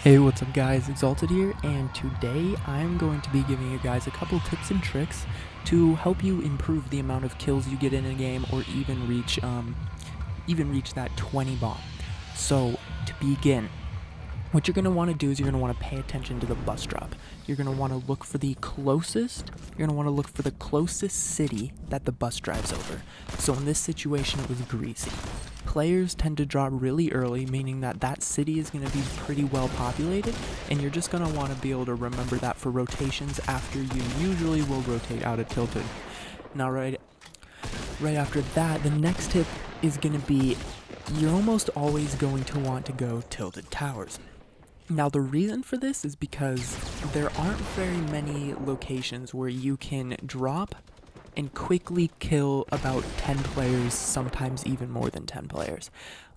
Hey, what's up guys, Exalted here, and today I'm going to be giving you guys a couple tips and tricks to help you improve the amount of kills you get in a game, or even reach that 20 bomb. So, to begin, what you're going to want to do is you're going to want to pay attention to the bus drop. You're going to want to look for the closest city that the bus drives over. So in this situation it was Greasy. Players tend to drop really early, meaning that city is going to be pretty well populated, and you're just going to want to be able to remember that for rotations after you usually will rotate out of Tilted. Now right after that, the next tip is going to be you're almost always going to want to go Tilted Towers. Now the reason for this is because there aren't very many locations where you can drop and quickly kill about 10 players, sometimes even more than 10 players.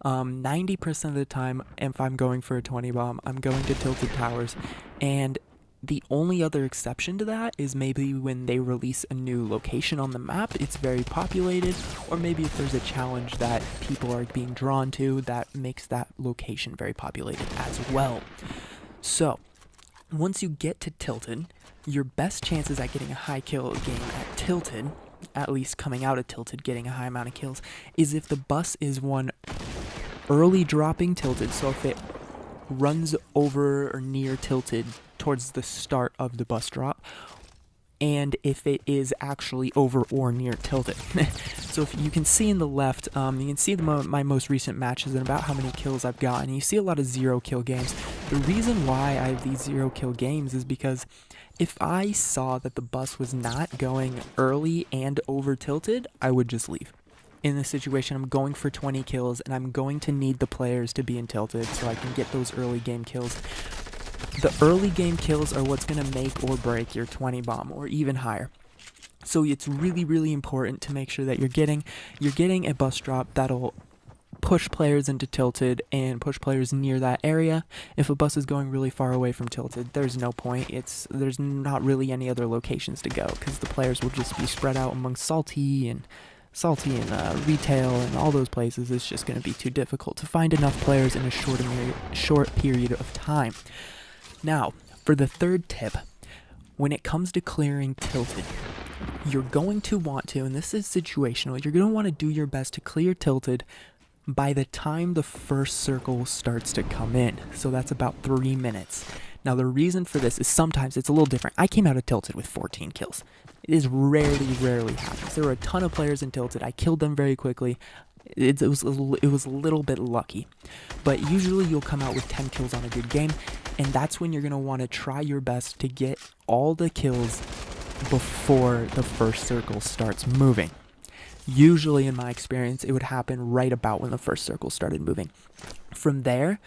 90% of the time, if I'm going for a 20 bomb, I'm going to Tilted Towers, and the only other exception to that is maybe when they release a new location on the map, it's very populated, or maybe if there's a challenge that people are being drawn to that makes that location very populated as well. So, once you get to Tilted, your best chances at getting a high kill game at Tilted, at least coming out of Tilted getting a high amount of kills, is if the bus is one early dropping Tilted. So if it runs over or near Tilted towards the start of the bus drop, and if it is actually over or near Tilted. So if you can see in the left, you can see my most recent matches and about how many kills I've gotten. You see a lot of 0 kill games. The reason why I have these 0 kill games is because if I saw that the bus was not going early and over Tilted, I would just leave. In this situation, I'm going for 20 kills, and I'm going to need the players to be in Tilted so I can get those early game kills. The early game kills are what's going to make or break your 20 bomb, or even higher. So it's really important to make sure that you're getting a bus drop that'll push players into Tilted and push players near that area. If a bus is going really far away from Tilted, there's no point. There's not really any other locations to go, because the players will just be spread out among Salty and retail and all those places. It's just going to be too difficult to find enough players in a short period of time. Now, for the third tip, when it comes to clearing Tilted, you're going to want to, and this is situational, you're going to want to do your best to clear Tilted by the time the first circle starts to come in. So that's about 3 minutes. Now the reason for this is sometimes it's a little different. I came out of Tilted with 14 kills. It is rarely happens. There were a ton of players in Tilted. I killed them very quickly. It was a little bit lucky, but usually you'll come out with 10 kills on a good game, and that's when you're going to want to try your best to get all the kills before the first circle starts moving. Usually, in my experience, it would happen right about when the first circle started moving. From there,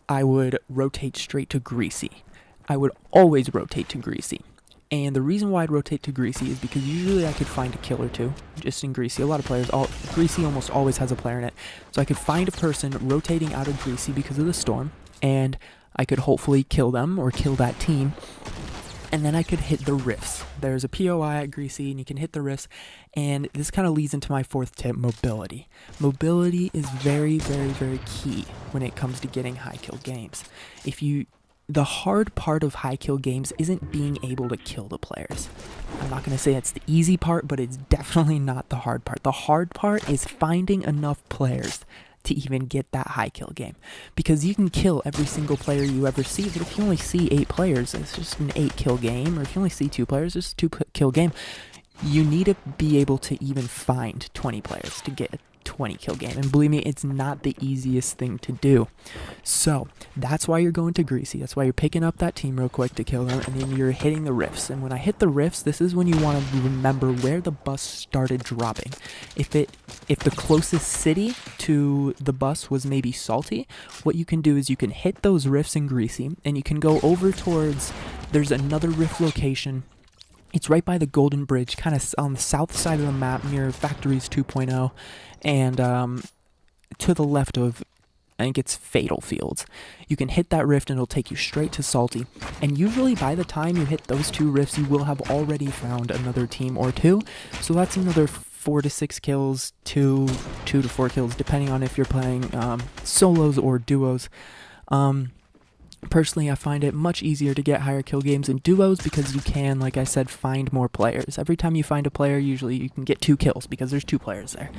I would rotate straight to Greasy. I would always rotate to Greasy. And the reason why I'd rotate to Greasy is because usually I could find a kill or two just in Greasy. A lot of players, Greasy almost always has a player in it. So I could find a person rotating out of Greasy because of the storm, and I could hopefully kill them or kill that team. And then I could hit the rifts. There's a POI at Greasy, and you can hit the rifts. And this kind of leads into my fourth tip, mobility. Mobility is very key when it comes to getting high kill games. The hard part of high kill games isn't being able to kill the players. I'm not going to say it's the easy part, but it's definitely not the hard part. The hard part is finding enough players to even get that high kill game, because you can kill every single player you ever see, but if you only see 8 players, it's just an 8 kill game, or if you only see 2 players, it's a 2 kill game. You need to be able to even find 20 players to get a 20 kill game, and believe me, it's not the easiest thing to do. So that's why you're going to Greasy. That's why you're picking up that team real quick to kill them, and then you're hitting the rifts. And when I hit the rifts, this is when you want to remember where the bus started dropping. If the closest city to the bus was maybe Salty, what you can do is you can hit those rifts in Greasy, and you can go over towards, there's another rift location. It's right by the Golden Bridge, kind of on the south side of the map near Factories 2.0, and to the left of, I think it's Fatal Fields. You can hit that rift and it'll take you straight to Salty. And usually by the time you hit those 2 rifts, you will have already found another team or 2. So that's another 4 to 6 kills, 2 to 4 kills, depending on if you're playing solos or duos. Personally, I find it much easier to get higher kill games in duos because you can, like I said, find more players. Every time you find a player, usually you can get 2 kills because there's 2 players there.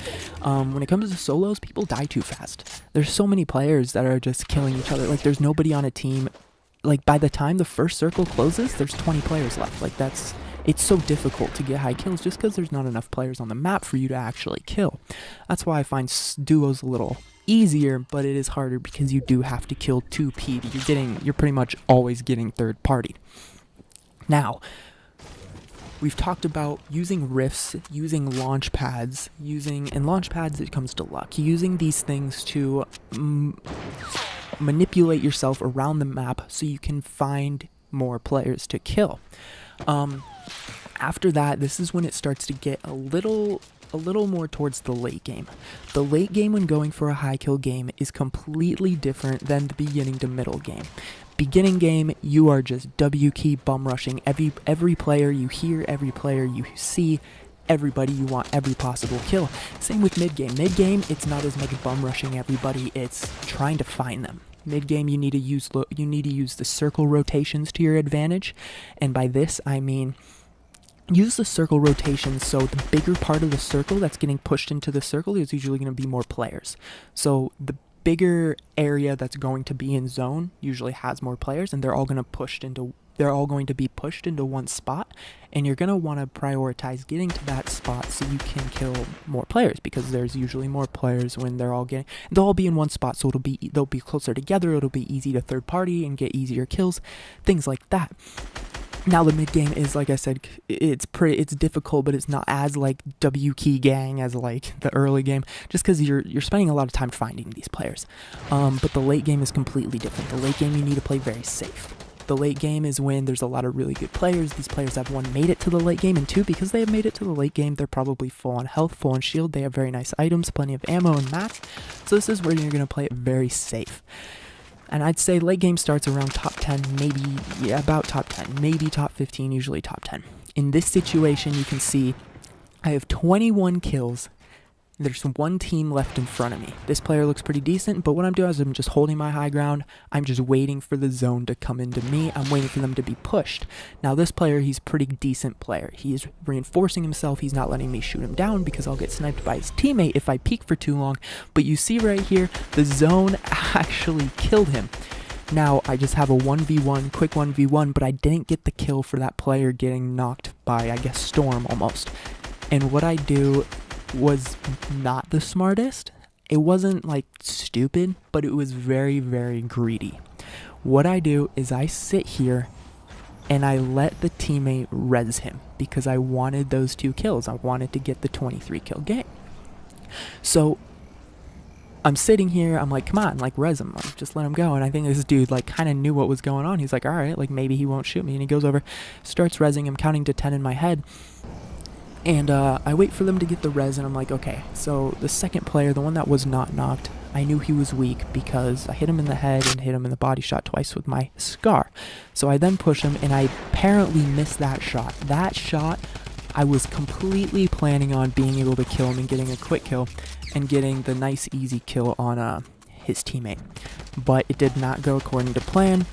When it comes to solos, people die too fast. There's so many players that are just killing each other. Like, there's nobody on a team. Like, by the time the first circle closes, there's 20 players left. Like, it's so difficult to get high kills just because there's not enough players on the map for you to actually kill. That's why I find duos a little easier, but it is harder because you do have to kill 2 people. You're pretty much always getting third party. Now, we've talked about using rifts, using launch pads, and launch pads, it comes to luck. Using these things to manipulate yourself around the map so you can find more players to kill. After that, this is when it starts to get a little more towards the late game. The late game when going for a high kill game is completely different than the beginning to middle game. Beginning game, you are just W key bum rushing every player you hear, every player you see, everybody. You want every possible kill. Same with mid game. Mid game, it's not as much bum rushing everybody, it's trying to find them. Mid game, you need to use the circle rotations to your advantage, and by this I mean use the circle rotations so the bigger part of the circle that's getting pushed into the circle is usually going to be more players. So the bigger area that's going to be in zone usually has more players, and they're all going to be pushed into one spot, and you're going to want to prioritize getting to that spot so you can kill more players, because there's usually more players when they'll all be in one spot, so they'll be closer together, it'll be easy to third party and get easier kills, things like that. Now the mid game is, like I said, it's difficult, but it's not as like W key gang as like the early game, just because you're spending a lot of time finding these players. But the late game is completely different. The late game, you need to play very safe. The late game is when there's a lot of really good players. These players have, 1, made it to the late game, and 2, because they have made it to the late game, they're probably full on health, full on shield. They have very nice items, plenty of ammo and mats. So this is where you're going to play it very safe. And I'd say late game starts around top 10, about top 10, maybe top 15, usually top 10. In this situation, you can see I have 21 kills. There's 1 team left in front of me. This player looks pretty decent, but what I'm doing is I'm just holding my high ground. I'm just waiting for the zone to come into me. I'm waiting for them to be pushed. Now this player, he's a pretty decent player. He's reinforcing himself. He's not letting me shoot him down because I'll get sniped by his teammate if I peek for too long. But you see right here, the zone actually killed him. Now, I just have a 1v1, quick 1v1, but I didn't get the kill for that player getting knocked by, I guess, Storm almost. And what I do was not the smartest. It wasn't like stupid, but it was very, very greedy. What I do is I sit here and I let the teammate res him because I wanted those 2 kills. I wanted to get the 23 kill game. So I'm sitting here, I'm like, come on, like, res him, like, just let him go. And I think this dude, like, kind of knew what was going on. He's like, all right, like, maybe he won't shoot me. And he goes over, starts resing him, counting to 10 in my head. And I wait for them to get the res, and I'm like, okay. So the second player, the one that was not knocked, I knew he was weak because I hit him in the head and hit him in the body shot twice with my scar. So I then push him, and I apparently missed that shot. That shot, I was completely planning on being able to kill him and getting a quick kill and getting the nice easy kill on his teammate. But it did not go according to plan,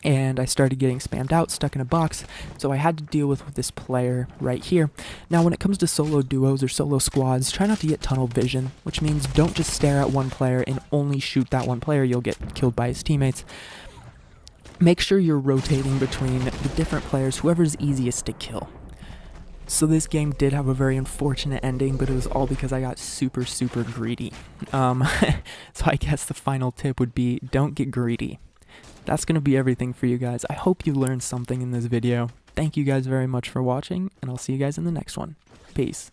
and I started getting spammed out, stuck in a box, so I had to deal with this player right here. Now when it comes to solo duos or solo squads, try not to get tunnel vision, which means don't just stare at one player and only shoot that one player. You'll get killed by his teammates. Make sure you're rotating between the different players, whoever's easiest to kill. So this game did have a very unfortunate ending, but it was all because I got super, super greedy. So I guess the final tip would be, don't get greedy. That's going to be everything for you guys. I hope you learned something in this video. Thank you guys very much for watching, and I'll see you guys in the next one. Peace.